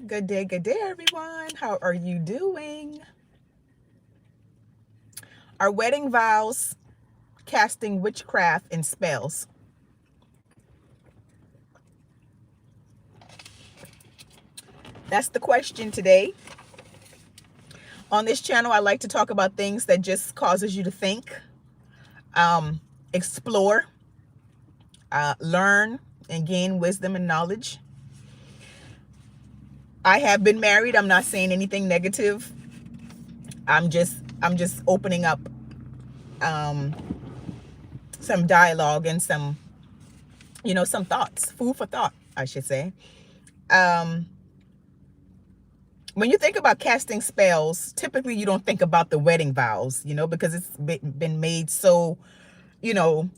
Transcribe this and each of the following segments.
Good day, everyone. How are you doing? Are wedding vows casting witchcraft and spells? That's the question today. On this channel, I like to talk about things that just causes you to think, explore, learn, and gain wisdom and knowledge. I have been married. I'm not saying anything negative. I'm just opening up um, some dialogue and some thoughts, food for thought, I should say. Um, when you think about casting spells, typically you don't think about the wedding vows, because it's been made so,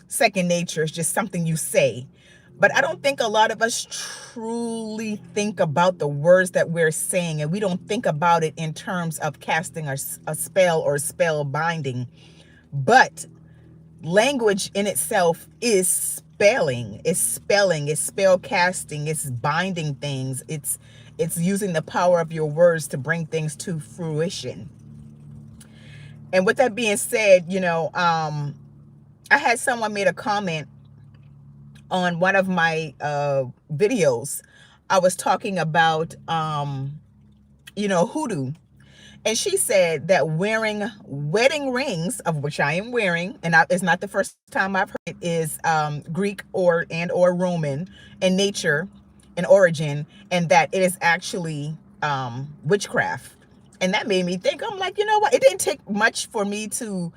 second nature. It's just something you say. But I don't think a lot of us truly think about the words that we're saying, and we don't think about it in terms of casting a spell or spell binding. But language in itself is spelling, it's spell casting, it's binding things, it's using the power of your words to bring things to fruition. And with that being said, I had someone made a comment on one of my videos. I was talking about hoodoo. And she said that wearing wedding rings, of which I am wearing, and it's not the first time I've heard it, is Greek or Roman in nature, in origin, and that it is actually witchcraft. And that made me think. I'm like, you know what? It didn't take much for me to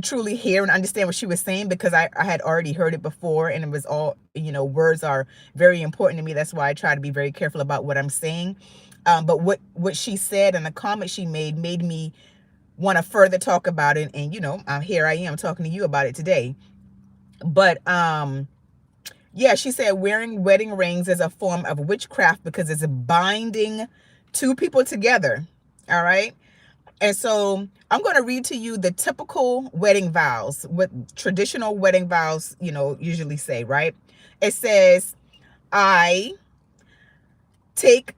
truly hear and understand what she was saying, because I had already heard it before, and it was all, words are very important to me. That's why I try to be very careful about what I'm saying. But what she said and the comment she made me want to further talk about it. And, here I am talking to you about it today. But yeah, she said wearing wedding rings is a form of witchcraft because it's binding two people together. All right. And so I'm going to read to you the typical wedding vows, what traditional wedding vows, usually say, right? It says, I take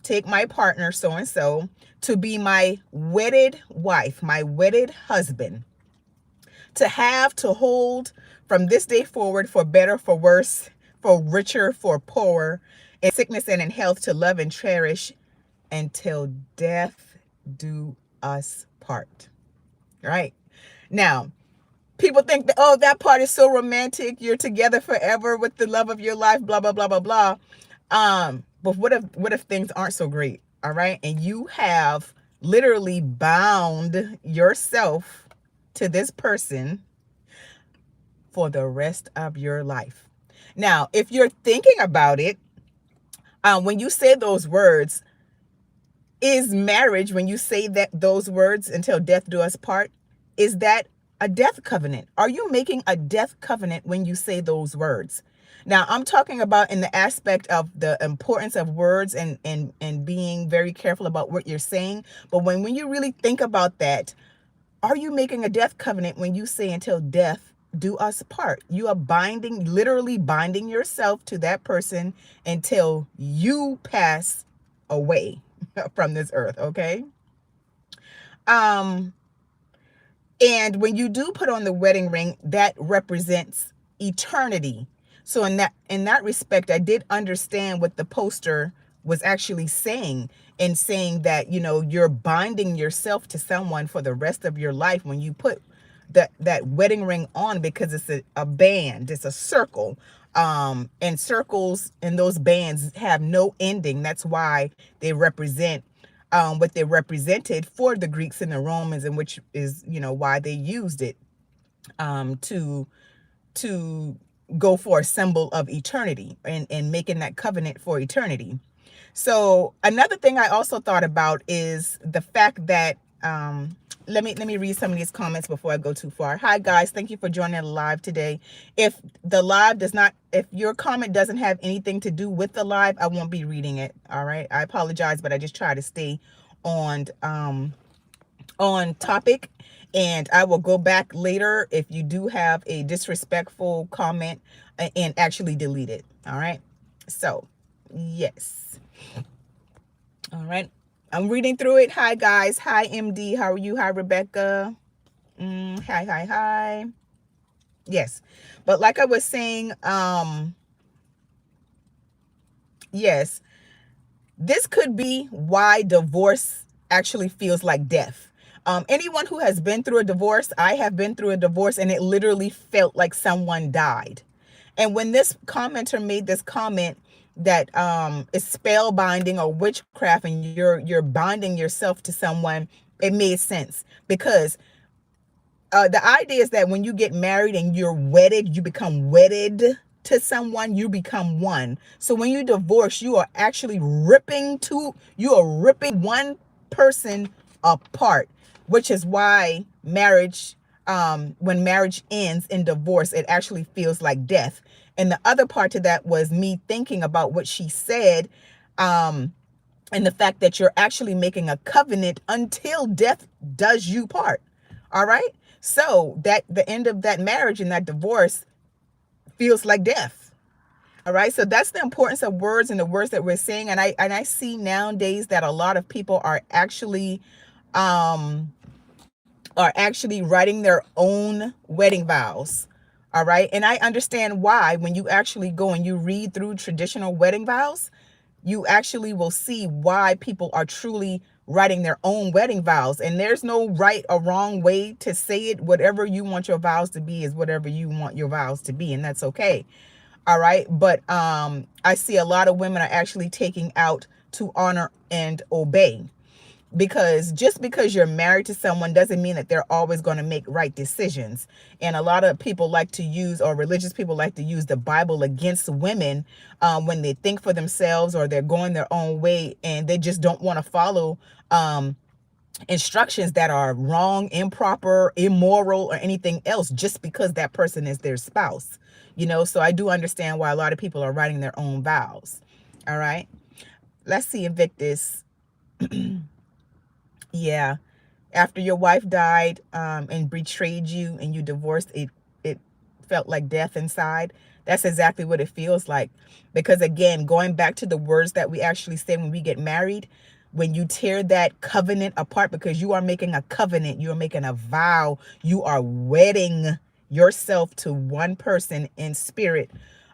take my partner, so and so, to be my wedded wife, my wedded husband, to hold from this day forward, for better, for worse, for richer, for poorer, in sickness and in health, to love and cherish until death do us part. Right? Now, people think that, oh, that part is so romantic. You're together forever with the love of your life, blah, blah, blah, blah, blah. But what if things aren't so great? All right. And you have literally bound yourself to this person for the rest of your life. Now, if you're thinking about it, when you say those words, is marriage, when you say those words, until death do us part, is that a death covenant? Are you making a death covenant when you say those words? Now, I'm talking about in the aspect of the importance of words and being very careful about what you're saying. But when you really think about that, are you making a death covenant when you say until death do us part? You are literally binding yourself to that person until you pass away from this earth, okay? And when you do put on the wedding ring, that represents eternity. So in that respect, I did understand what the poster was actually saying, and saying that, you're binding yourself to someone for the rest of your life when you put that wedding ring on, because it's a band, it's a circle. And circles and those bands have no ending. That's why they represent what they represented for the Greeks and the Romans, and which is, why they used it to go for a symbol of eternity, and making that covenant for eternity. So another thing I also thought about is the fact that let me read some of these comments before I go too far. Hi guys, thank you for joining the live today. If your comment doesn't have anything to do with the live, I won't be reading it. All right, I apologize, but I just try to stay on topic, and I will go back later if you do have a disrespectful comment, and actually delete it. All right. So yes. All right. I'm reading through it. Hi, guys. Hi, MD. How are you? Hi, Rebecca. Hi, hi, hi. Yes. But like I was saying, yes, this could be why divorce actually feels like death. Anyone who has been through a divorce, I have been through a divorce, and it literally felt like someone died. And when this commenter made this comment that is spell binding or witchcraft, and you're binding yourself to someone, it made sense because the idea is that when you get married and you're wedded, you become wedded to someone, you become one. So when you divorce, you are actually you are ripping one person apart, which is why when marriage ends in divorce, it actually feels like death. And the other part to that was me thinking about what she said. And the fact that you're actually making a covenant until death does you part. All right. So that the end of that marriage and that divorce feels like death. All right. So that's the importance of words and the words that we're saying. And I see nowadays that a lot of people um are actually writing their own wedding vows. All right. And I understand why. When you actually go and you read through traditional wedding vows, you actually will see why people are truly writing their own wedding vows. And there's no right or wrong way to say it. Whatever you want your vows to be is whatever you want your vows to be, and that's okay. All right. But I see a lot of women are actually taking out to honor and obey, because just because you're married to someone doesn't mean that they're always going to make right decisions. And a lot of people like to use, or religious people like to use, the Bible against women when they think for themselves or they're going their own way and they just don't want to follow instructions that are wrong, improper, immoral, or anything else, just because that person is their spouse. So I do understand why a lot of people are writing their own vows. All right. Let's see, Invictus. Yeah. After your wife died and betrayed you and you divorced, it felt like death inside. That's exactly what it feels like. Because again, going back to the words that we actually say when we get married, when you tear that covenant apart, because you are making a covenant, you are making a vow, you are wedding yourself to one person in spirit,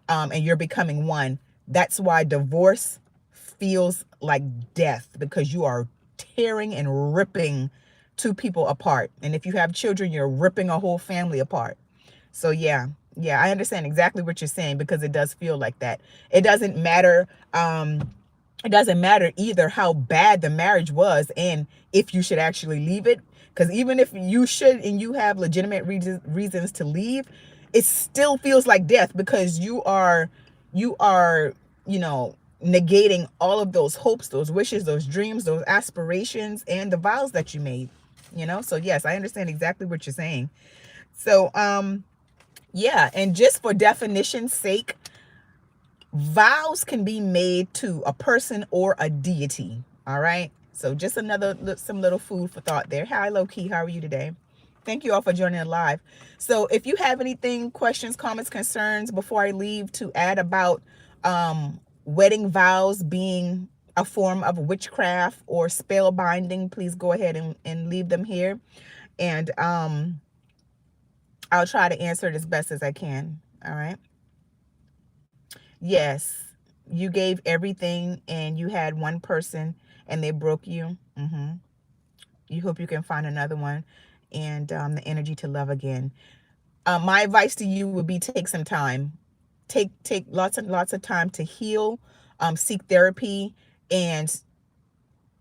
and you're becoming one. That's why divorce feels like death, because you are tearing and ripping two people apart. And if you have children, you're ripping a whole family apart. So yeah, I understand exactly what you're saying, because it does feel like that. It doesn't matter. It doesn't matter either how bad the marriage was and if you should actually leave it. Because even if you should and you have legitimate reasons to leave, it still feels like death, because you are negating all of those hopes, those wishes, those dreams, those aspirations, and the vows that you made. So yes, I understand exactly what you're saying. So yeah, and just for definition's sake, vows can be made to a person or a deity. All right. So just some little food for thought there. Hi, low key. How are you today? Thank you all for joining live. So if you have anything, questions, comments, concerns before I leave to add about wedding vows being a form of witchcraft or spell binding, please go ahead and leave them here. And I'll try to answer it as best as I can. All right. Yes, you gave everything and you had one person and they broke you. You hope you can find another one, and the energy to love again. My advice to you would be, take some time. Take lots of time to heal, seek therapy, and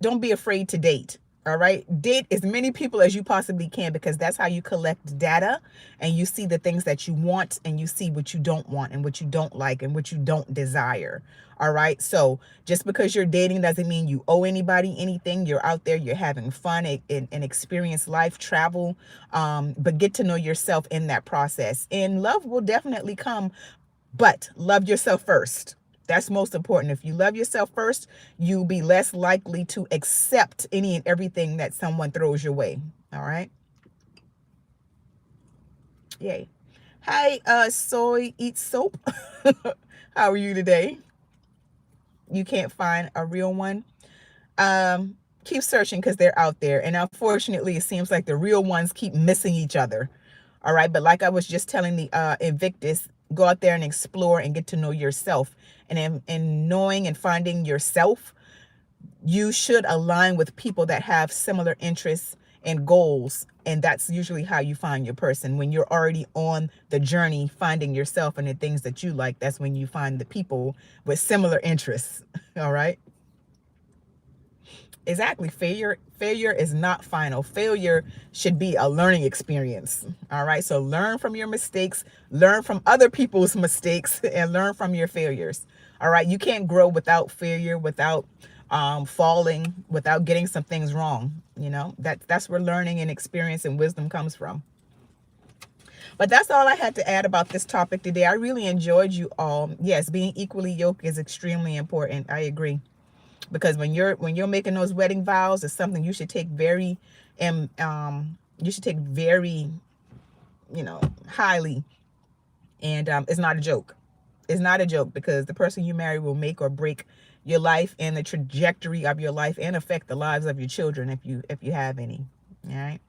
don't be afraid to date. All right. Date as many people as you possibly can, because that's how you collect data and you see the things that you want and you see what you don't want and what you don't like and what you don't desire. All right. So just because you're dating doesn't mean you owe anybody anything. You're out there, you're having fun and experience life, travel, but get to know yourself in that process. And love will definitely come, but love yourself first. That's most important. If you love yourself first, you'll be less likely to accept any and everything that someone throws your way. All right. Yay. Hi, soy eat soap. How are you today? you can't find a real one, keep searching, because they're out there. And unfortunately, it seems like the real ones keep missing each other. All right. But like I was just telling the Invictus, go out there and explore and get to know yourself. And in knowing and finding yourself, you should align with people that have similar interests and goals. And that's usually how you find your person. When you're already on the journey finding yourself and the things that you like, that's when you find the people with similar interests. All right. Exactly. Failure is not final. Failure should be a learning experience. All right. So learn from your mistakes, learn from other people's mistakes, and learn from your failures. All right. You can't grow without failure, without falling, without getting some things wrong. You know, that's where learning and experience and wisdom comes from. But that's all I had to add about this topic today. I really enjoyed you all. Yes, being equally yoked is extremely important. I agree. Because when you're making those wedding vows, it's something you should take very you should take very, highly. And it's not a joke. It's not a joke, because the person you marry will make or break your life and the trajectory of your life, and affect the lives of your children if you have any. All right.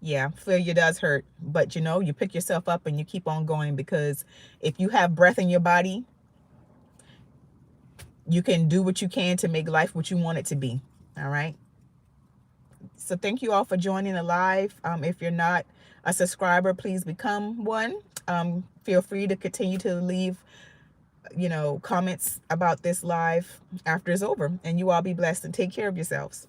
Yeah, failure does hurt, but you pick yourself up and you keep on going, because if you have breath in your body, you can do what you can to make life what you want it to be. All right. So thank you all for joining the live. If you're not a subscriber, please become one. Feel free to continue to leave, comments about this live after it's over. And you all be blessed and take care of yourselves.